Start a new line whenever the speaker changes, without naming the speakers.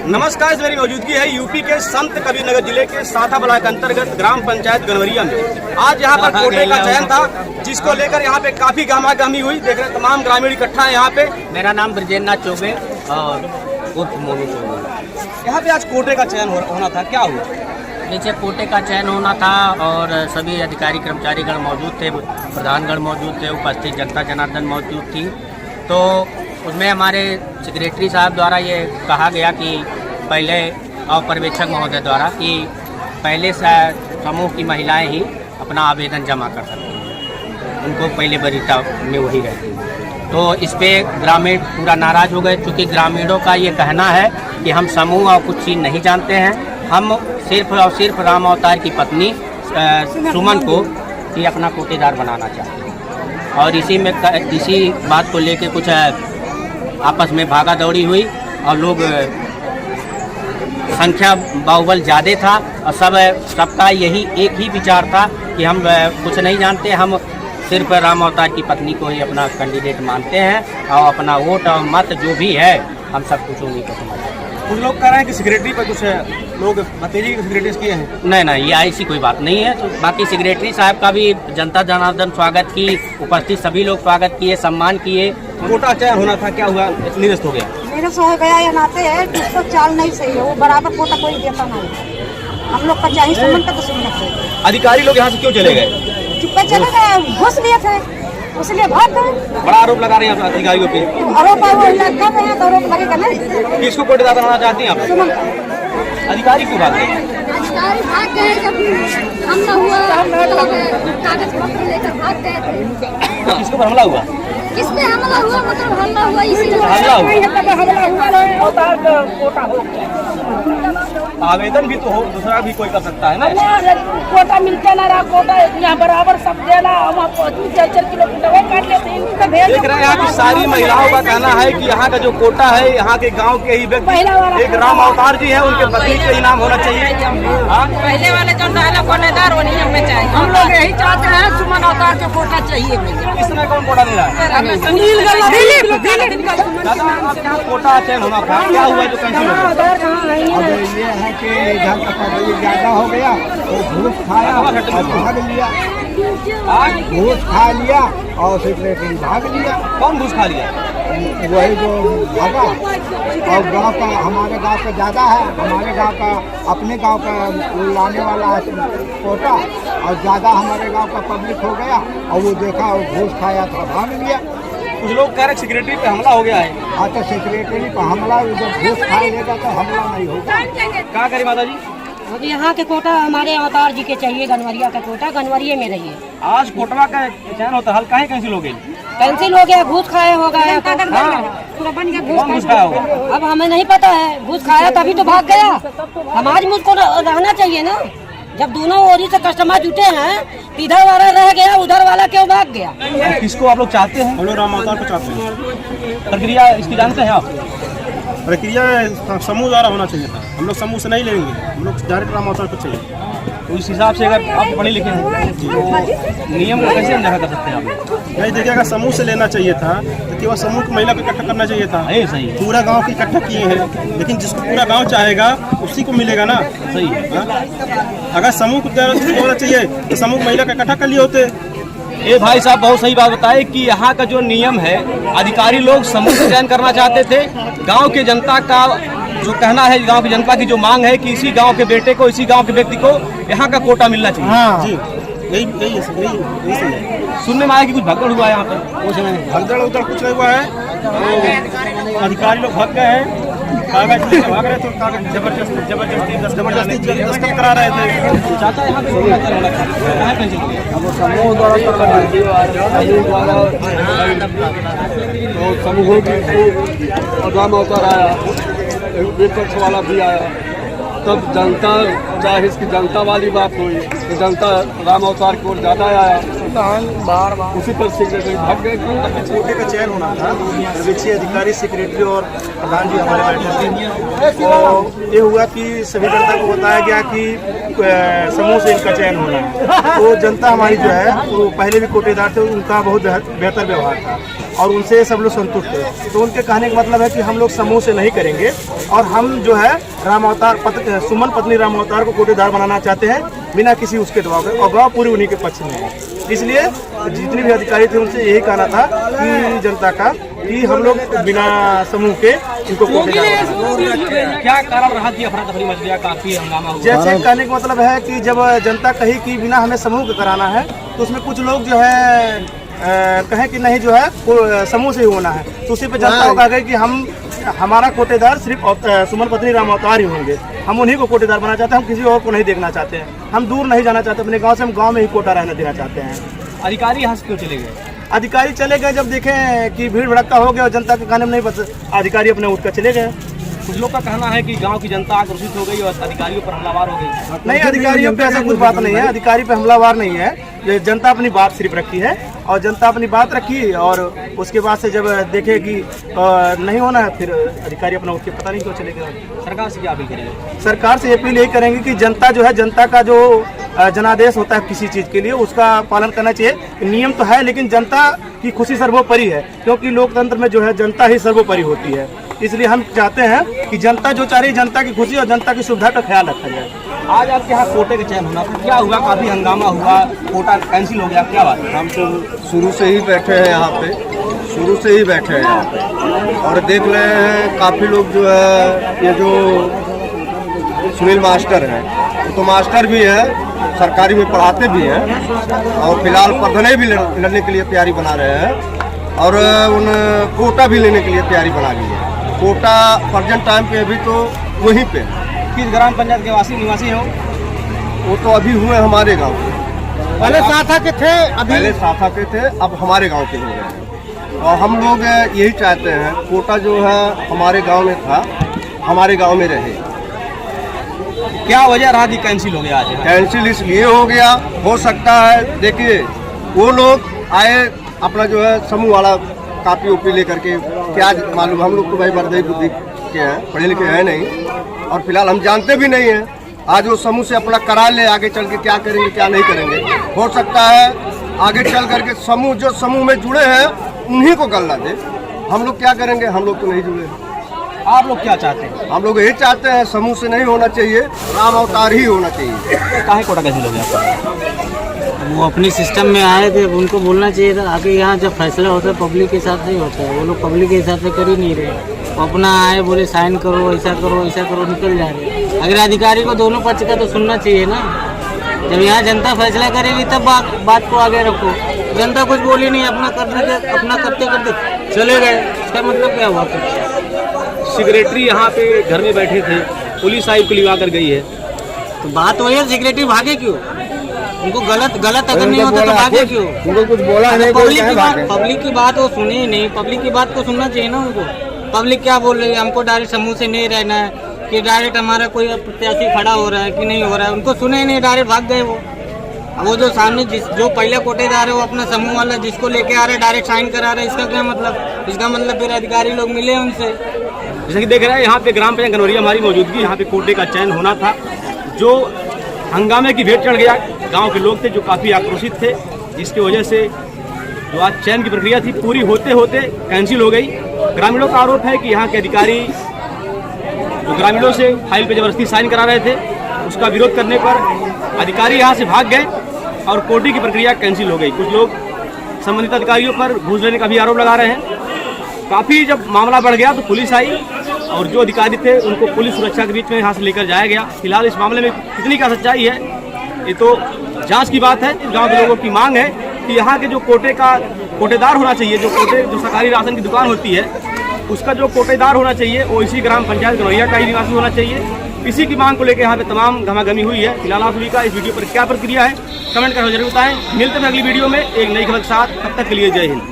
नमस्कार, मेरी मौजूदगी है यूपी के संत कबीरनगर जिले के साथा ब्लॉक अंतर्गत ग्राम पंचायत गनवरिया में। आज यहाँ पर कोटे का चयन था, जिसको लेकर यहाँ पे काफी गहमागहमी हुई। देख रहे तमाम ग्रामीण इकट्ठा है यहाँ पे।
मेरा नाम ब्रजेंद्रनाथ चौबे और उर्फ मोनू चौबे।
यहाँ पे आज कोटे का चयन होना था, क्या हुआ?
नीचे कोटे का चयन होना था और सभी अधिकारी कर्मचारीगण मौजूद थे, प्रधानगण मौजूद थे, उपस्थित जनता जनार्दन मौजूद थी। तो उसमें हमारे सेक्रेटरी साहब द्वारा ये कहा गया कि पहले और पर्यवेक्षक महोदय द्वारा कि पहले समूह की महिलाएं ही अपना आवेदन जमा कर सकती हैं, उनको पहले वरीयता में वही रहती है। तो इस पर ग्रामीण पूरा नाराज़ हो गए, क्योंकि ग्रामीणों का ये कहना है कि हम समूह और कुछ चीज़ नहीं जानते हैं, हम सिर्फ और सिर्फ राम अवतार की पत्नी सुमन को ही अपना कोटेदार बनाना चाहते हैं। और इसी बात को लेके कुछ आपस में भागा दौड़ी हुई और लोग संख्या बाहुबल ज़्यादा था और सबका यही एक ही विचार था कि हम कुछ नहीं जानते, हम सिर्फ राम अवतार की पत्नी को ही अपना कैंडिडेट मानते हैं और अपना वोट और मत जो भी है हम सब कुछ उन्हीं को समझते हैं।
कुछ लोग कह रहे हैं कि सेक्रेटरी पर कुछ लोग भतीजी के सेक्रेटरी किए हैं।
नहीं, ये ऐसी कोई बात नहीं है। तो बाकी सेक्रेटरी साहब का भी जनता जनार्दन स्वागत की, उपस्थित सभी लोग स्वागत किए, सम्मान किए।
कोटा चयन होना था, क्या हुआ? निरस्त हो गया।
निरस्त हो गया या नाते है, उसको चाल नहीं सही है, वो बराबर कोटा कोई देता नहीं। हम लोग का चाहिए सुमन का तो सुनना चाहिए।
अधिकारी लोग यहाँ से क्यों चले गए?
चुप्पे चले गए, घुस लिए थे, इसलिए भाग गए।
बड़ा आरोप लगा रहे हैं अधिकारियों पे।
आरोप है वो इलाका में है तो आरोप लगेगा ना।
किसको कोटेदार बनाना चाहती हैं आप?
सुमन
अधिकारी क्यों भाग गए?
अधिकारी भाग गए, जब हमला हुआ तो कागज पत्र लेकर भाग गए थे।
किसके ऊपर हमला हुआ?
किस पे हमला हुआ? मतलब हमला हुआ इसीलिए
हमला आवेदन भी तो हो, दूसरा भी कोई कर सकता है ना।
कोटा मिलता ना रहा, कोटा यहाँ बराबर सब देना, हम 4 किलोमीटर काट लेते हैं।
देख रहे हैं कि सारी महिलाओं का कहना है कि यहाँ का जो कोटा है, यहाँ के गांव के ही व्यक्ति, एक राम अवतार जी है, उनके पत्नी का ही नाम होना चाहिए।
पहले वाले जो डाला कोटेदार वो नियम में चाहिए। हम लोग यही चाहते हैं सुमन अवतार के कोटा चाहिए।
इस समय कौन कोटा मिला है? कोटा चयन होना था, क्या हुआ जो कैंसिल हो गया?
अब ये है कि इधर का पब्लिक ज्यादा हो गया तो घूस खाया और भाग लिया, घूस खा लिया और सेक्रेटरी भाग लिया।
कौन घूस खा लिया?
वही जो भागा। और गांव का, हमारे गांव का ज्यादा है, हमारे गांव का, अपने गांव का लाने वाला है कोटा, और ज्यादा हमारे गांव का पब्लिक हो गया और वो देखा और घूस खाया था, भाग लिया।
कुछ लोग कह रहे सेक्रेटरी पे हमला हो गया है।
हाँ, तो सेक्रेटरी पर हमला, जब घूस खा लेगा तो हमला नहीं होगा।
क्या करें माता जी?
अब यहाँ के कोटा हमारे अवतार जी के चाहिए, गनवरिया का कोटा गनवरिया में रहिए।
आज कोटवा का चयन होता, हल काहे कैंसिल हो गई?
कैंसिल हो गया, घूस खाया होगा।
कौन घूस खाया होगा?
अब हमें नहीं पता है, घूस खाया तभी तो भाग गया। समाज मुझको रहना चाहिए ना। जब दोनों ओरी से कस्टमर जुटे हैं, इधर वाला रह गया, उधर वाला क्यों भाग गया?
किसको आप लोग चाहते हैं? हम लोग राम अवतार को चाहते हैं। प्रक्रिया इसकी जानते हैं आप?
प्रक्रिया समूह द्वारा होना चाहिए था, हम लोग समूह से नहीं लेंगे, हम लोग डायरेक्ट राम अवतार को चाहिए।
तो इस हिसाब से अगर आप पढ़े लिखे हैं तो नियम को कैसे अनदेखा कर सकते हैं आप?
नहीं, देखिए अगर समूह से लेना चाहिए था तो केवल समूह की महिला को इकट्ठा करना चाहिए था।
सही है।
पूरा गांव की इकट्ठा किए हैं, लेकिन जिसको पूरा गांव चाहेगा उसी को मिलेगा ना।
सही है।
अगर समूह को होना चाहिए तो समूह महिला का इकट्ठा कर लिए होते।
ये भाई साहब बहुत सही बात बताए कि यहाँ का जो नियम है, अधिकारी लोग समूह से चयन करना चाहते थे। गांव के जनता का जो कहना है, गांव की जनता की जो मांग है कि इसी गांव के बेटे को, इसी गांव के व्यक्ति को यहाँ का कोटा मिलना चाहिए।
हाँ जी, यही है।
सुनने में आया कि कुछ भगदड़ हुआ है यहाँ पे।
कुछ नहीं, भगदड़ उधर कुछ नहीं हुआ है। तो अधिकारी लोग भाग गए हैं, कागज लेकर भाग रहे थे, कागज जबरदस्ती दस्तखत करा रहे थे।
चाचा यहाँ पे
समूह द्वारा तो समूह की राम अवतार आया, विपक्ष वाला भी आया, तब जनता, चाहे इसकी जनता वाली बात हुई तो जनता राम अवतार की ओर ज्यादा आया, उसी पर सेक्रेटरी भाग गए।
कोटे का चयन होना था, वित्तीय अधिकारी, सेक्रेटरी और प्रधान जी हमारे बैठे थे। और ये हुआ कि सभी जनता को बताया गया कि समूह से इनका चयन होना है। तो जनता हमारी जो है वो पहले भी कोटेदार थे, उनका बहुत बेहतर व्यवहार था और उनसे सब लोग संतुष्ट थे। तो उनके कहने का मतलब है कि हम लोग समूह से नहीं करेंगे और हम जो है राम अवतार सुमन पत्नी राम अवतार को कोटेदार बनाना चाहते हैं बिना किसी उसके दबाव के, और गाँव पूरी उन्हीं के पक्ष में है। इसलिए जितने भी अधिकारी थे उनसे यही कहना था कि जनता का कि हम लोग बिना समूह के इनको कोटेदार।
क्या कारण रहा कि अफरा तफरी मच गया, काफी हंगामा हुआ?
जैसे कहने का मतलब है कि जब जनता कही कि बिना हमें समूह का कराना है तो उसमें कुछ लोग जो है कहें कि नहीं जो है समूह से ही होना है, तो उसी पे जनता को कहा गया कि हमारा कोटेदार सिर्फ सुमन पत्नी राम अवतार ही होंगे, हम उन्हीं को कोटेदार बनाना चाहते हैं, हम किसी और को नहीं देखना चाहते हैं, हम दूर नहीं जाना चाहते अपने गांव से, हम गांव में ही कोटा रहना देना चाहते हैं।
अधिकारी यहाँ से क्यों चले गए?
अधिकारी चले गए जब देखें कि भीड़ भड़क्का हो गया और जनता के कहने में नहीं, बस अधिकारी अपने उठ कर चले गए।
कुछ लोग का कहना है कि गांव की जनता आक्रोशित हो गई और अधिकारियों पर हमलावर हो गई।
नहीं, अधिकारियों पे ऐसा कुछ बात नहीं है, अधिकारी पे हमलावर नहीं है, जनता अपनी बात सिर्फ रखी है और जनता अपनी बात रखी और उसके बाद से जब देखे कि नहीं होना है फिर अधिकारी अपना उठ के पता नहीं क्यों चले गए।
सरकार से क्या अपील करेंगे?
सरकार से अपील यही करेंगे कि जनता जो है, जनता का जो जनादेश होता है किसी चीज़ के लिए उसका पालन करना चाहिए। नियम तो है लेकिन जनता की खुशी सर्वोपरि है, क्योंकि लोकतंत्र में जो है जनता ही सर्वोपरि होती है। इसलिए हम चाहते हैं कि जनता जो चाह रही, जनता की खुशी और जनता की सुविधा का ख्याल रखा जाए।
आज आपके यहाँ कोटे का चयन होना था, क्या हुआ? काफी हंगामा हुआ, कोटा कैंसिल हो गया, क्या बात है?
हम तो शुरू से ही बैठे हैं यहाँ पे, शुरू से ही बैठे हैं यहाँ पे और देख रहे हैं काफ़ी लोग जो है, ये जो सुनील मास्टर हैं तो मास्टर भी है, सरकारी में पढ़ाते भी हैं और फिलहाल प्रधान भी लड़ने के लिए तैयारी बना रहे हैं और उन कोटा भी लेने के लिए तैयारी बना ली है। कोटा प्रेजेंट टाइम पे अभी तो वहीं पे।
किस ग्राम पंचायत के निवासी हो?
वो तो अभी हुए हमारे गांव के,
पहले साथा के थे,
पहले साथा के थे, अब हमारे गांव के हो गए और हम लोग यही चाहते हैं कोटा जो है हमारे गांव में था, हमारे गांव में रहे।
क्या वजह रहा कि कैंसिल हो गया? आज
कैंसिल इसलिए हो गया, हो सकता है देखिए वो लोग आए अपना जो है समूह वाला कापी ओपी लेकर के, क्या मालूम, हम लोग तो भाई बर्दई बुद्धि के हैं, पढ़े लिखे हैं नहीं और फिलहाल हम जानते भी नहीं हैं। आज वो समूह से अपना करा ले, आगे चल के क्या करेंगे क्या नहीं करेंगे, हो सकता है आगे चल करके समूह जो समूह में जुड़े हैं उन्हीं को गल्ला दे। हम लोग क्या करेंगे, हम लोग तो नहीं जुड़े।
आप लोग क्या चाहते हैं?
हम लोग यही चाहते हैं समूह से नहीं होना चाहिए, राम अवतार ही होना चाहिए।
काहे कोटा कैंसिल हो गया?
वो अपने सिस्टम में आए थे, उनको बोलना चाहिए था। आगे यहाँ जब फैसला होता है पब्लिक के साथ नहीं होता है, वो लोग पब्लिक के हिसाब से कर ही नहीं रहे। वो अपना आए बोले साइन करो, ऐसा करो, ऐसा करो, निकल जा रहे। अगर अधिकारी को दोनों पक्ष का तो सुनना चाहिए ना। जब यहाँ जनता फैसला करेगी तब बात को आगे रखो। जनता कुछ बोली नहीं, अपना करते करते चले गए, इसका मतलब क्या हुआ?
सेक्रेटरी यहाँ पे घर में बैठे थे, पुलिस आई को लिवा कर गई है,
तो बात वही है, सेक्रेटरी भागे क्यों? उनको गलत अगर नहीं होता तो भागे क्यों?
उनको कुछ बोला नहीं,
पब्लिक की बात वो सुने ही नहीं। पब्लिक की बात को सुनना चाहिए ना उनको। पब्लिक क्या बोल रही है, हमको डायरेक्ट समूह से नहीं रहना है कि डायरेक्ट हमारा कोई प्रत्याशी खड़ा हो रहा है कि नहीं हो रहा है, उनको सुने ही नहीं, डायरेक्ट भाग गए। वो जो सामने जो पहले कोटेदार है वो अपना समूह वाला जिसको लेके आ रहे डायरेक्ट साइन करा रहे, इसका क्या मतलब? इसका मतलब फिर अधिकारी लोग मिले उनसे।
जैसे कि देख रहे हैं यहाँ पे ग्राम पंचायत गनौरिया हमारी मौजूदगी, यहाँ पे कोटे का चयन होना था, जो हंगामे की भेंट चढ़ गया। गांव के लोग थे जो काफ़ी आक्रोशित थे, जिसकी वजह से जो आज चयन की प्रक्रिया थी पूरी होते होते कैंसिल हो गई। ग्रामीणों का आरोप है कि यहाँ के अधिकारी जो ग्रामीणों से फाइल पे जबरदस्ती साइन करा रहे थे, उसका विरोध करने पर अधिकारी यहाँ से भाग गए और कोटे की प्रक्रिया कैंसिल हो गई। कुछ लोग संबंधित अधिकारियों पर घूस लेने का भी आरोप लगा रहे हैं। काफ़ी जब मामला बढ़ गया तो पुलिस आई और जो अधिकारी थे उनको पुलिस सुरक्षा के बीच में यहाँ से लेकर जाया गया। फिलहाल इस मामले में कितनी क्या सच्चाई है ये तो जांच की बात है। गांव के लोगों की मांग है कि यहाँ के जो कोटेदार होना चाहिए, जो सरकारी राशन की दुकान होती है उसका जो कोटेदार होना चाहिए वो इसी ग्राम पंचायत गनौरिया का ही निवासी होना चाहिए। इसी की मांग को लेकर यहाँ पे तमाम गमागमी हुई है। फिलहाल आप सभी का इस वीडियो पर क्या प्रतिक्रिया है कमेंट करके जरूर बताएं। मिलते हैं अगली वीडियो में एक नई खबर के साथ, तब तक के लिए जय हिंद।